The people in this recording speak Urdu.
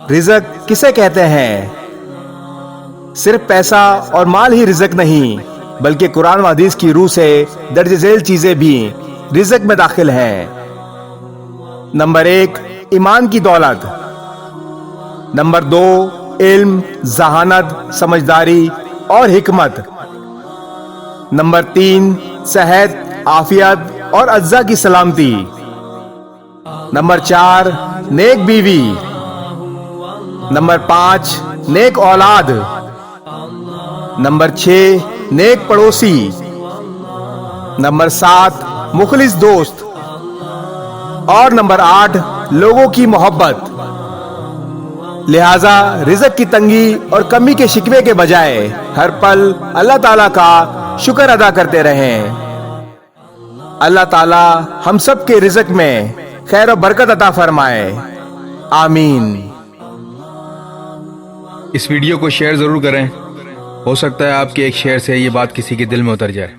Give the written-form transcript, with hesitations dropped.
رزق کسے کہتے ہیں؟ صرف پیسہ اور مال ہی رزق نہیں، بلکہ قرآن و حدیث کی روح سے درج ذیل چیزیں بھی رزق میں داخل ہیں۔ نمبر 1، ایمان کی دولت۔ نمبر 2، علم، ذہانت، سمجھداری اور حکمت۔ نمبر 3، صحت، عافیت اور اجزاء کی سلامتی۔ نمبر 4، نیک بیوی۔ نمبر 5، نیک اولاد۔ نمبر 6، نیک پڑوسی۔ نمبر 7، مخلص دوست۔ اور نمبر 8، لوگوں کی محبت۔ لہذا رزق کی تنگی اور کمی کے شکوے کے بجائے ہر پل اللہ تعالیٰ کا شکر ادا کرتے رہیں۔ اللہ تعالیٰ ہم سب کے رزق میں خیر و برکت عطا فرمائے، آمین۔ اس ویڈیو کو شیئر ضرور کریں، ہو سکتا ہے آپ کے ایک شیئر سے یہ بات کسی کے دل میں اتر جائے۔